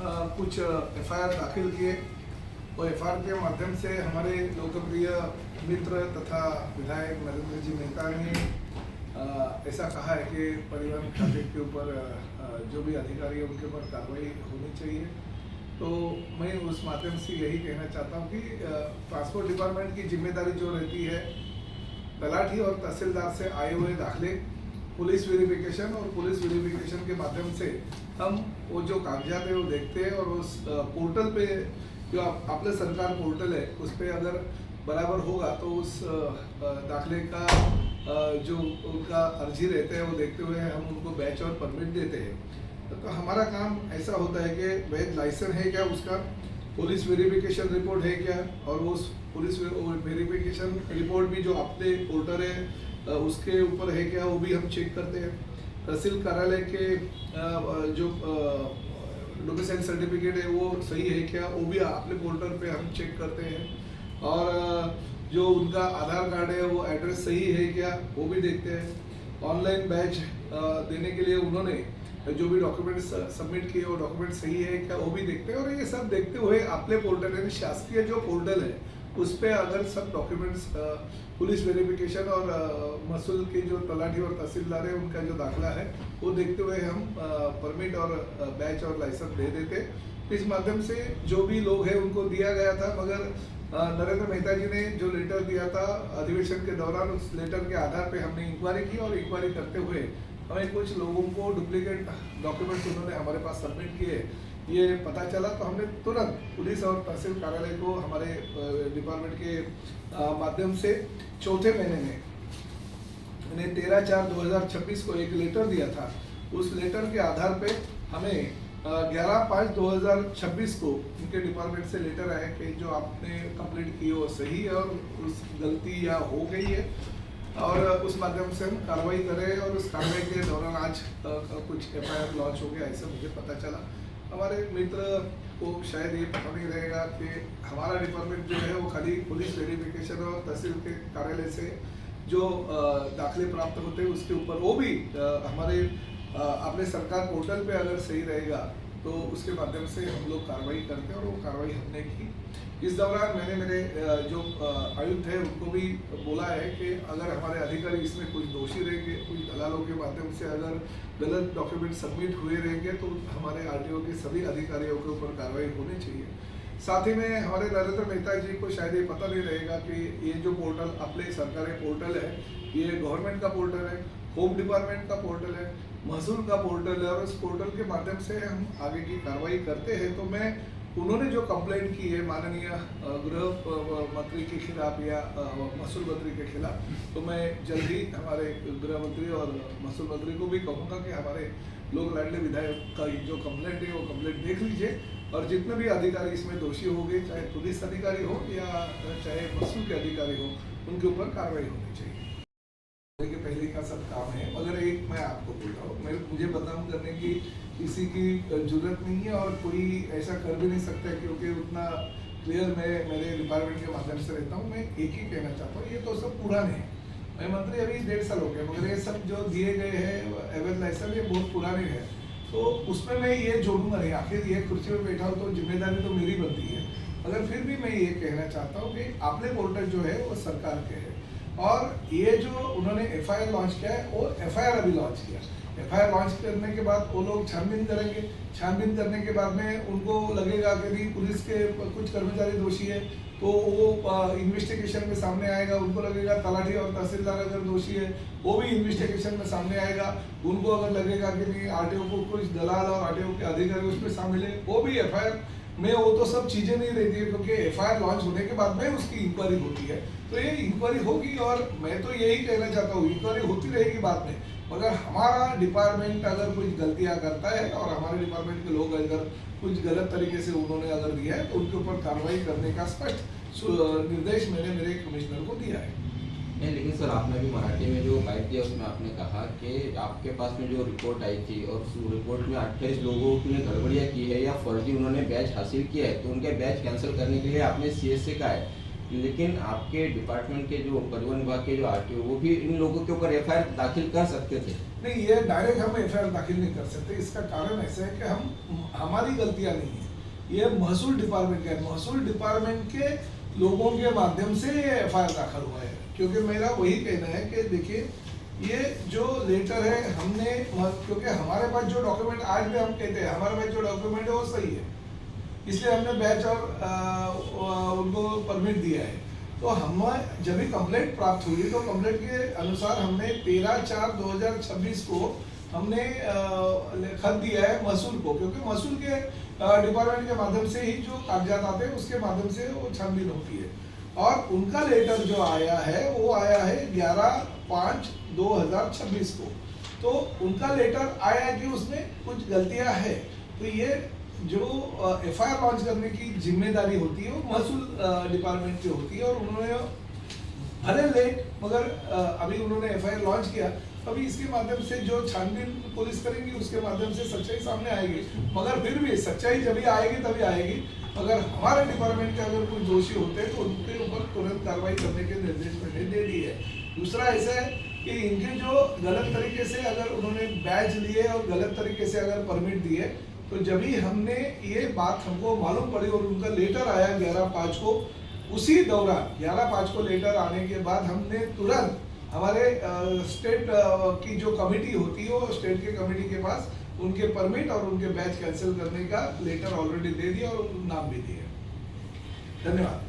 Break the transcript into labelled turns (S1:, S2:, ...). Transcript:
S1: कुछ एफआईआर दाखिल किए और एफआईआर के माध्यम से हमारे लोकप्रिय मित्र तथा विधायक नरेंद्र जी मेहता ने ऐसा कहा है कि परिवहन खाते के ऊपर जो भी अधिकारी है उनके ऊपर कार्रवाई होनी चाहिए। तो मैं उस माध्यम से यही कहना चाहता हूँ कि ट्रांसपोर्ट डिपार्टमेंट की जिम्मेदारी जो रहती है तलाठी और तहसीलदार से आए हुए दाखिले पुलिस वेरिफिकेशन और पुलिस वेरिफिकेशन के माध्यम से हम वो जो कागजात है वो देखते हैं और उस पोर्टल पे जो आपले सरकार पोर्टल है उस पर अगर बराबर होगा तो उस दाखिले का जो उनका अर्जी रहते हैं वो देखते हुए हम उनको बैच और परमिट देते हैं। तो हमारा काम ऐसा होता है कि बैच लाइसेंस है क्या, उसका पुलिस वेरिफिकेशन रिपोर्ट है क्या, और वो पुलिस वेरिफिकेशन रिपोर्ट भी जो अपने पोर्टल है उसके ऊपर है क्या, वो भी हम चेक करते हैं। तहसील कार्यालय के जो डोमिसाइल सर्टिफिकेट है वो सही है क्या, वो भी अपने पोर्टल पे हम चेक करते हैं। और जो उनका आधार कार्ड है वो एड्रेस सही है क्या, वो भी देखते हैं। ऑनलाइन बैच देने के लिए उन्होंने जो भी डॉक्यूमेंट्स सबमिट किए वो डॉक्यूमेंट सही है क्या, वो भी देखते हैं। और ये सब देखते हुए अपने पोर्टल यानी शासकीय जो पोर्टल है उस पर अगर सब डॉक्यूमेंट्स पुलिस वेरिफिकेशन और महसूल के जो तलाठी और तहसीलदार है उनका जो दाखिला है वो देखते हुए हम परमिट और बैच और लाइसेंस दे देते। इस माध्यम से जो भी लोग हैं उनको दिया गया था, मगर नरेंद्र मेहता जी ने जो लेटर दिया था अधिवेशन के दौरान उस लेटर के आधार पे हमने इंक्वायरी की और इंक्वायरी करते हुए हमें कुछ लोगों को डुप्लीकेट डॉक्यूमेंट्स उन्होंने हमारे पास सबमिट किए ये पता चला। तो हमने तुरंत पुलिस और तहसील कार्यालय को हमारे डिपार्टमेंट के माध्यम से चौथे महीने में मैंने 13/4/2026 को एक लेटर दिया था। उस लेटर के आधार पे हमें 11/5/2026 को उनके डिपार्टमेंट से लेटर आया कि जो आपने कंप्लीट की वो सही है और उस गलती या हो गई है, और उस माध्यम से हम कार्रवाई करें। और उस कार्रवाई के दौरान आज कुछ एफआईआर लॉन्च हो गया ऐसा मुझे पता चला। हमारे मित्र को शायद ये पता नहीं रहेगा कि हमारा डिपार्टमेंट जो है वो खाली पुलिस वेरिफिकेशन और तहसील के कार्यालय से जो दाखिले प्राप्त होते हैं उसके ऊपर वो भी हमारे अपने सरकार पोर्टल पे अगर सही रहेगा तो उसके माध्यम से हम लोग कार्रवाई करते हैं और वो कार्रवाई हमने की। इस दौरान मैंने मेरे जो आयुक्त है उनको भी बोला है कि अगर हमारे अधिकारी इसमें कुछ दोषी रहेंगे, कुछ दलालों के माध्यम से अगर गलत डॉक्यूमेंट सबमिट हुए रहेंगे तो हमारे आरटीओ के सभी अधिकारियों के ऊपर कार्रवाई होनी चाहिए। साथ ही में हमारे नरेंद्र मेहता जी को शायद ये पता नहीं रहेगा कि ये जो पोर्टल अपने सरकारी पोर्टल है ये गवर्नमेंट का पोर्टल है, होम डिपार्टमेंट का पोर्टल है, महसूल का पोर्टल है, और उस पोर्टल के माध्यम से हम आगे की कार्रवाई करते हैं। तो मैं उन्होंने जो कंप्लेंट की है माननीय गृह मंत्री के खिलाफ या महसूल मंत्री के खिलाफ, तो मैं जल्द ही हमारे गृह मंत्री और महसूल मंत्री को भी कहूँगा कि हमारे लोक लाडले विधायक का जो कंप्लेंट है वो कंप्लेंट देख लीजिए और जितने भी अधिकारी इसमें दोषी होंगे, चाहे पुलिस अधिकारी हो या चाहे महसूल के अधिकारी हो, उनके ऊपर कार्रवाई होनी चाहिए। के पहले का सब काम है, मगर एक मैं आपको बोल रहा हूँ, मुझे बदनाम करने की किसी की जरूरत नहीं है और कोई ऐसा कर भी नहीं सकता क्योंकि उतना क्लियर मैं मेरे डिपार्टमेंट के माध्यम से रहता हूँ। मैं एक ही कहना चाहता हूँ, ये तो सब पुराने हैं। मैं मंत्री अभी 1.5 साल हो गया, मगर ये सब जो दिए गए हैं अवैध लाइसेंस ये बहुत पुराने हैं। तो उसमें मैं ये जोड़ूंगा नहीं, आखिर ये कुर्सी में बैठा हूँ तो जिम्मेदारी तो मेरी बनती है। मगर फिर भी मैं ये कहना चाहता हूँ कि अपने पोर्टल जो है वो सरकार के है और ये जो उन्होंने एफआईआर लॉन्च किया है वो एफआईआर अभी लॉन्च किया। एफआईआर लॉन्च करने के बाद वो लोग छानबीन करेंगे, छानबीन करने के बाद में उनको लगेगा कि भी पुलिस के कुछ कर्मचारी दोषी है तो वो इन्वेस्टिगेशन में सामने आएगा। उनको लगेगा तलाठी और तहसीलदार अगर दोषी है वो भी इन्वेस्टिगेशन में सामने आएगा। उनको अगर लगेगा कि नहीं आरटीओ को कुछ दलाल और आरटीओ के अधिकारी उसमें शामिल है, वो भी एफआईआर में वो तो सब चीजें नहीं रहती है क्योंकि एफआईआर लॉन्च होने के बाद में उसकी इंक्वायरी होती है। तो ये इंक्वायरी होगी और मैं तो यही कहना चाहता हूँ इंक्वायरी होती रहेगी बाद में, मगर हमारा डिपार्टमेंट अगर कुछ गलतियां करता है और हमारे डिपार्टमेंट के लोग अगर कुछ गलत तरीके से उन्होंने अगर दिया है तो उनके ऊपर कार्रवाई करने का स्पष्ट निर्देश मैंने मेरे कमिश्नर को दिया है।
S2: नहीं, लेकिन सर आपने भी मराठी में जो बाइट दिया उसमें आपने कहा कि आपके पास में जो रिपोर्ट आई थी और उस रिपोर्ट में 28 लोगों ने गड़बड़ियाँ की है या फर्जी उन्होंने बैच हासिल किया है, तो उनके बैच कैंसिल करने के लिए आपने सीएस से कहा है। लेकिन आपके डिपार्टमेंट के जो परिवहन विभाग के जो आरटीओ वो भी इन लोगों के ऊपर एफआईआर दाखिल कर सकते थे।
S1: नहीं, ये डायरेक्ट हम एफआईआर दाखिल नहीं कर सकते। इसका कारण ऐसा है कि हमारी गलतियां नहीं है, ये महसूल डिपार्टमेंट का है। महसूल डिपार्टमेंट के लोगों के माध्यम से ये एफआईआर दाखिल हुआ है, क्योंकि मेरा वही कहना है कि देखिए ये जो लेटर है हमने, क्योंकि हमारे पास जो डॉक्यूमेंट आज भी हम कहते हैं हमारे पास जो डॉक्यूमेंट है वो सही है, इसलिए हमने बैच और उनको परमिट दिया है। तो हम जब भी कंप्लेंट प्राप्त हुई तो कंप्लेंट के अनुसार हमने 13/4/2026 को हमने खत दिया है महसूल को, क्योंकि महसूल के डिपार्टमेंट के माध्यम से ही जो कागजात आते हैं उसके माध्यम से वो छानबीन होती है। और उनका लेटर जो आया है वो आया है 11/5/2026 को। तो उनका लेटर आया कि उसमें कुछ गलतियां है, तो ये जो एफआईआर लॉन्च करने की जिम्मेदारी होती है वो महसूल डिपार्टमेंट की होती है। और उन्होंने भले लेट मगर अभी उन्होंने एफआईआर लॉन्च किया, अभी इसके माध्यम से जो छानबीन पुलिस करेंगी उसके माध्यम से सच्चाई सामने आएगी। मगर फिर भी सच्चाई जब भी आएगी तभी आएगी। अगर हमारे डिपार्टमेंट के अगर कोई दोषी होते हैं तो उनके ऊपर तुरंत कार्रवाई करने के निर्देश मैंने दे दिए है। दूसरा ऐसा है कि इनके जो गलत तरीके से अगर उन्होंने बैच लिए और गलत तरीके से अगर परमिट दिए, तो जब भी हमने ये बात हमको मालूम पड़ी और उनका लेटर आया 11/5 को, उसी दौरान 11/5 को लेटर आने के बाद हमने तुरंत हमारे स्टेट की जो कमेटी होती है वो स्टेट के कमेटी के पास उनके परमिट और उनके बैच कैंसिल करने का लेटर ऑलरेडी दे दिया और नाम भी दिया। धन्यवाद।